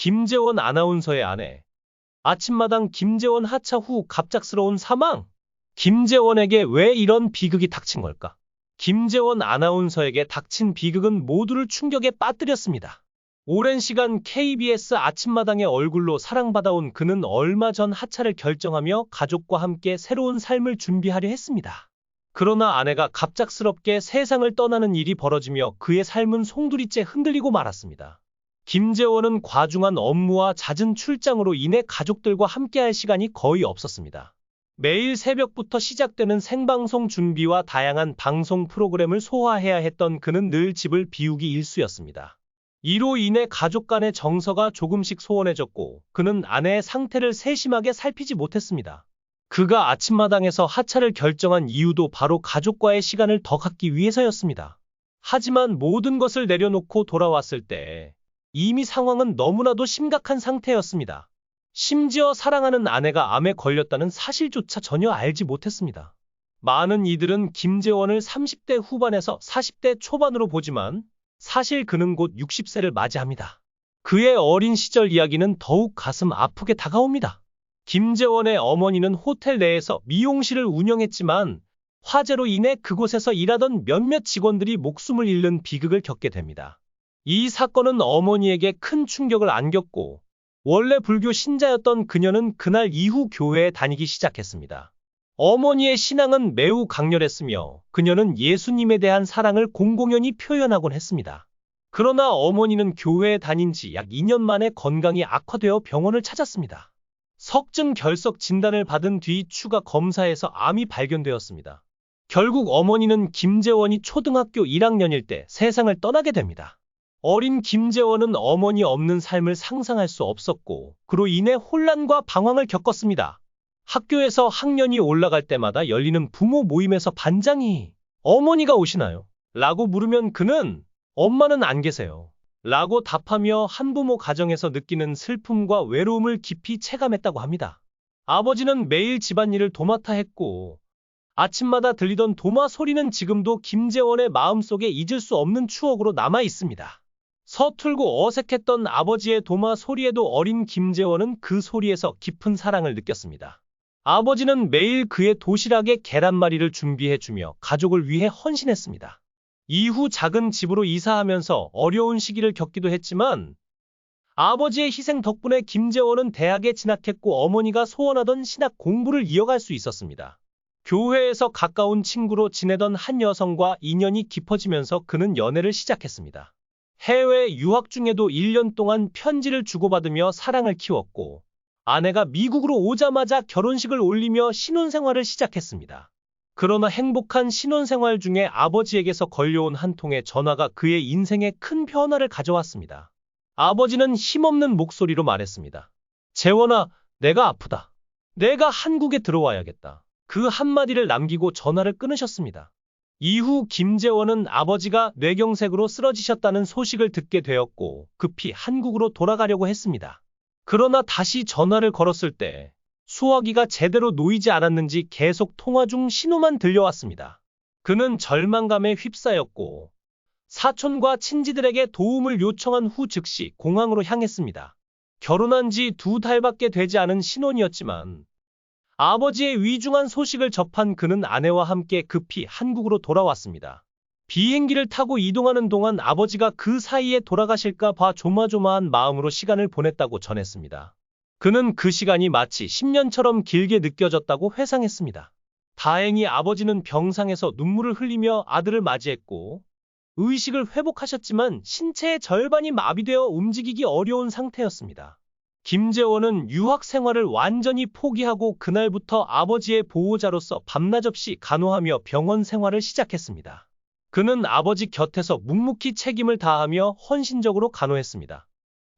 김재원 아나운서의 아내. 아침마당 김재원 하차 후 갑작스러운 사망. 김재원에게 왜 이런 비극이 닥친 걸까? 김재원 아나운서에게 닥친 비극은 모두를 충격에 빠뜨렸습니다. 오랜 시간 KBS 아침마당의 얼굴로 사랑받아온 그는 얼마 전 하차를 결정하며 가족과 함께 새로운 삶을 준비하려 했습니다. 그러나 아내가 갑작스럽게 세상을 떠나는 일이 벌어지며 그의 삶은 송두리째 흔들리고 말았습니다. 김재원은 과중한 업무와 잦은 출장으로 인해 가족들과 함께할 시간이 거의 없었습니다. 매일 새벽부터 시작되는 생방송 준비와 다양한 방송 프로그램을 소화해야 했던 그는 늘 집을 비우기 일쑤였습니다. 이로 인해 가족 간의 정서가 조금씩 소원해졌고 그는 아내의 상태를 세심하게 살피지 못했습니다. 그가 아침마당에서 하차를 결정한 이유도 바로 가족과의 시간을 더 갖기 위해서였습니다. 하지만 모든 것을 내려놓고 돌아왔을 때 이미 상황은 너무나도 심각한 상태였습니다. 심지어 사랑하는 아내가 암에 걸렸다는 사실조차 전혀 알지 못했습니다. 많은 이들은 김재원을 30대 후반에서 40대 초반으로 보지만 사실 그는 곧 60세를 맞이합니다. 그의 어린 시절 이야기는 더욱 가슴 아프게 다가옵니다. 김재원의 어머니는 호텔 내에서 미용실을 운영했지만 화재로 인해 그곳에서 일하던 몇몇 직원들이 목숨을 잃는 비극을 겪게 됩니다. 이 사건은 어머니에게 큰 충격을 안겼고 원래 불교 신자였던 그녀는 그날 이후 교회에 다니기 시작했습니다. 어머니의 신앙은 매우 강렬했으며 그녀는 예수님에 대한 사랑을 공공연히 표현하곤 했습니다. 그러나 어머니는 교회에 다닌 지 약 2년 만에 건강이 악화되어 병원을 찾았습니다. 석증 결석 진단을 받은 뒤 추가 검사에서 암이 발견되었습니다. 결국 어머니는 김재원이 초등학교 1학년일 때 세상을 떠나게 됩니다. 어린 김재원은 어머니 없는 삶을 상상할 수 없었고 그로 인해 혼란과 방황을 겪었습니다. 학교에서 학년이 올라갈 때마다 열리는 부모 모임에서 반장이 "어머니가 오시나요? 라고 물으면 그는 "엄마는 안 계세요. 라고 답하며 한부모 가정에서 느끼는 슬픔과 외로움을 깊이 체감했다고 합니다. 아버지는 매일 집안일을 도맡아 했고 아침마다 들리던 도마 소리는 지금도 김재원의 마음속에 잊을 수 없는 추억으로 남아 있습니다. 서툴고 어색했던 아버지의 도마 소리에도 어린 김재원은 그 소리에서 깊은 사랑을 느꼈습니다. 아버지는 매일 그의 도시락에 계란말이를 준비해주며 가족을 위해 헌신했습니다. 이후 작은 집으로 이사하면서 어려운 시기를 겪기도 했지만 아버지의 희생 덕분에 김재원은 대학에 진학했고 어머니가 소원하던 신학 공부를 이어갈 수 있었습니다. 교회에서 가까운 친구로 지내던 한 여성과 인연이 깊어지면서 그는 연애를 시작했습니다. 해외 유학 중에도 1년 동안 편지를 주고받으며 사랑을 키웠고 아내가 미국으로 오자마자 결혼식을 올리며 신혼생활을 시작했습니다. 그러나 행복한 신혼생활 중에 아버지에게서 걸려온 한 통의 전화가 그의 인생에 큰 변화를 가져왔습니다. 아버지는 힘없는 목소리로 말했습니다. "재원아, 내가 아프다. 내가 한국에 들어와야겠다." 그 한마디를 남기고 전화를 끊으셨습니다. 이후 김재원은 아버지가 뇌경색으로 쓰러지셨다는 소식을 듣게 되었고 급히 한국으로 돌아가려고 했습니다. 그러나 다시 전화를 걸었을 때 수화기가 제대로 놓이지 않았는지 계속 통화 중 신호만 들려왔습니다. 그는 절망감에 휩싸였고 사촌과 친지들에게 도움을 요청한 후 즉시 공항으로 향했습니다. 결혼한 지 2달밖에 되지 않은 신혼이었지만 아버지의 위중한 소식을 접한 그는 아내와 함께 급히 한국으로 돌아왔습니다. 비행기를 타고 이동하는 동안 아버지가 그 사이에 돌아가실까 봐 조마조마한 마음으로 시간을 보냈다고 전했습니다. 그는 그 시간이 마치 10년처럼 길게 느껴졌다고 회상했습니다. 다행히 아버지는 병상에서 눈물을 흘리며 아들을 맞이했고 의식을 회복하셨지만 신체의 절반이 마비되어 움직이기 어려운 상태였습니다. 김재원은 유학 생활을 완전히 포기하고 그날부터 아버지의 보호자로서 밤낮 없이 간호하며 병원 생활을 시작했습니다. 그는 아버지 곁에서 묵묵히 책임을 다하며 헌신적으로 간호했습니다.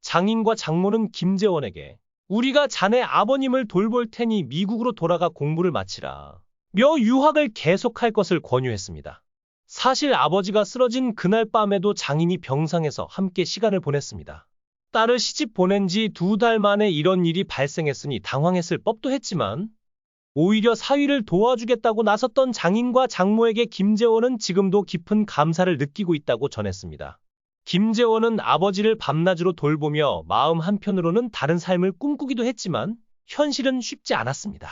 장인과 장모는 김재원에게 "우리가 자네 아버님을 돌볼 테니 미국으로 돌아가 공부를 마치라." 며 유학을 계속할 것을 권유했습니다. 사실 아버지가 쓰러진 그날 밤에도 장인이 병상에서 함께 시간을 보냈습니다. 딸을 시집 보낸 지 2달 만에 이런 일이 발생했으니 당황했을 법도 했지만 오히려 사위를 도와주겠다고 나섰던 장인과 장모에게 김재원은 지금도 깊은 감사를 느끼고 있다고 전했습니다. 김재원은 아버지를 밤낮으로 돌보며 마음 한편으로는 다른 삶을 꿈꾸기도 했지만 현실은 쉽지 않았습니다.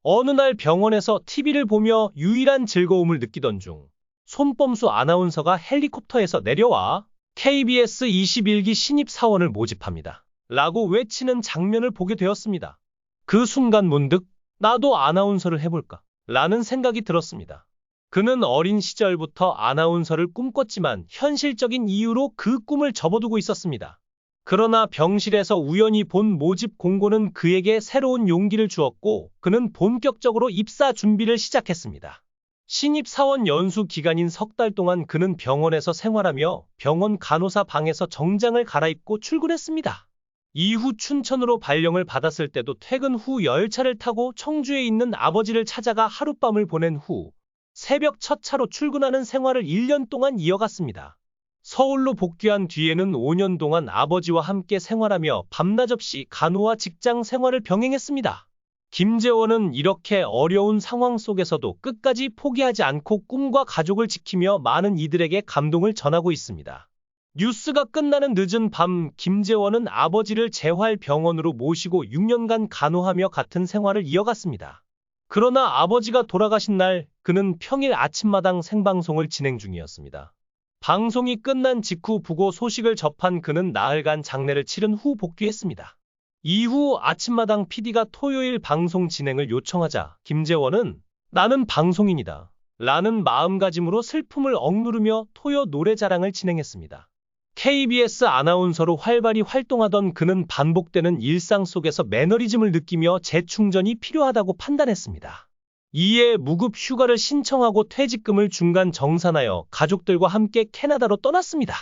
어느 날 병원에서 TV를 보며 유일한 즐거움을 느끼던 중 손범수 아나운서가 헬리콥터에서 내려와 KBS 21기 신입사원을 모집합니다. 라고 외치는 장면을 보게 되었습니다. 그 순간 문득 나도 아나운서를 해볼까? 라는 생각이 들었습니다. 그는 어린 시절부터 아나운서를 꿈꿨지만 현실적인 이유로 그 꿈을 접어두고 있었습니다. 그러나 병실에서 우연히 본 모집 공고는 그에게 새로운 용기를 주었고 그는 본격적으로 입사 준비를 시작했습니다. 신입사원 연수 기간인 석 달 동안 그는 병원에서 생활하며 병원 간호사 방에서 정장을 갈아입고 출근했습니다. 이후 춘천으로 발령을 받았을 때도 퇴근 후 열차를 타고 청주에 있는 아버지를 찾아가 하룻밤을 보낸 후 새벽 첫 차로 출근하는 생활을 1년 동안 이어갔습니다. 서울로 복귀한 뒤에는 5년 동안 아버지와 함께 생활하며 밤낮 없이 간호와 직장 생활을 병행했습니다. 김재원은 이렇게 어려운 상황 속에서도 끝까지 포기하지 않고 꿈과 가족을 지키며 많은 이들에게 감동을 전하고 있습니다. 뉴스가 끝나는 늦은 밤 김재원은 아버지를 재활병원으로 모시고 6년간 간호하며 같은 생활을 이어갔습니다. 그러나 아버지가 돌아가신 날 그는 평일 아침마당 생방송을 진행 중이었습니다. 방송이 끝난 직후 부고 소식을 접한 그는 나흘간 장례를 치른 후 복귀했습니다. 이후 아침마당 PD가 토요일 방송 진행을 요청하자 김재원은 나는 방송인이다 라는 마음가짐으로 슬픔을 억누르며 토요 노래자랑을 진행했습니다. KBS 아나운서로 활발히 활동하던 그는 반복되는 일상 속에서 매너리즘을 느끼며 재충전이 필요하다고 판단했습니다. 이에 무급 휴가를 신청하고 퇴직금을 중간 정산하여 가족들과 함께 캐나다로 떠났습니다.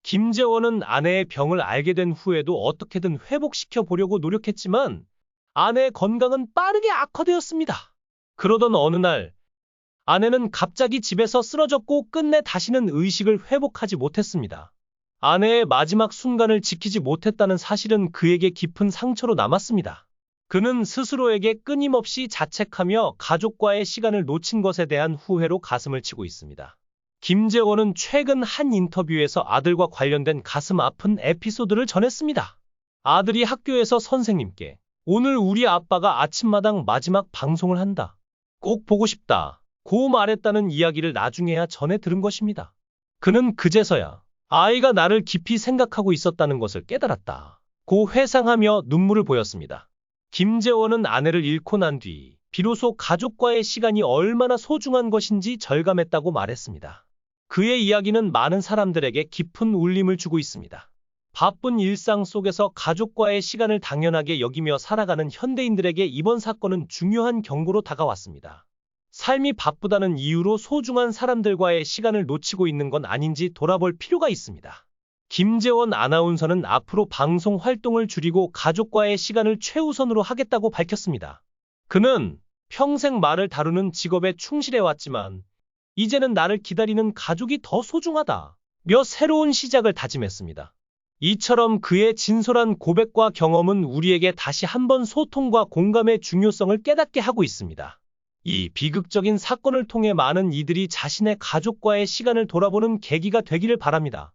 김재원은 아내의 병을 알게 된 후에도 어떻게든 회복시켜 보려고 노력했지만 아내의 건강은 빠르게 악화되었습니다. 그러던 어느 날 아내는 갑자기 집에서 쓰러졌고 끝내 다시는 의식을 회복하지 못했습니다. 아내의 마지막 순간을 지키지 못했다는 사실은 그에게 깊은 상처로 남았습니다. 그는 스스로에게 끊임없이 자책하며 가족과의 시간을 놓친 것에 대한 후회로 가슴을 치고 있습니다. 김재원은 최근 한 인터뷰에서 아들과 관련된 가슴 아픈 에피소드를 전했습니다. 아들이 학교에서 선생님께 오늘 우리 아빠가 아침마당 마지막 방송을 한다. 꼭 보고 싶다. 고 말했다는 이야기를 나중에야 전해 들은 것입니다. 그는 그제서야 아이가 나를 깊이 생각하고 있었다는 것을 깨달았다. 고 회상하며 눈물을 보였습니다. 김재원은 아내를 잃고 난 뒤 비로소 가족과의 시간이 얼마나 소중한 것인지 절감했다고 말했습니다. 그의 이야기는 많은 사람들에게 깊은 울림을 주고 있습니다. 바쁜 일상 속에서 가족과의 시간을 당연하게 여기며 살아가는 현대인들에게 이번 사건은 중요한 경고로 다가왔습니다. 삶이 바쁘다는 이유로 소중한 사람들과의 시간을 놓치고 있는 건 아닌지 돌아볼 필요가 있습니다. 김재원 아나운서는 앞으로 방송 활동을 줄이고 가족과의 시간을 최우선으로 하겠다고 밝혔습니다. 그는 평생 말을 다루는 직업에 충실해왔지만 이제는 나를 기다리는 가족이 더 소중하다 며 새로운 시작을 다짐했습니다. 이처럼 그의 진솔한 고백과 경험은 우리에게 다시 한번 소통과 공감의 중요성을 깨닫게 하고 있습니다. 이 비극적인 사건을 통해 많은 이들이 자신의 가족과의 시간을 돌아보는 계기가 되기를 바랍니다.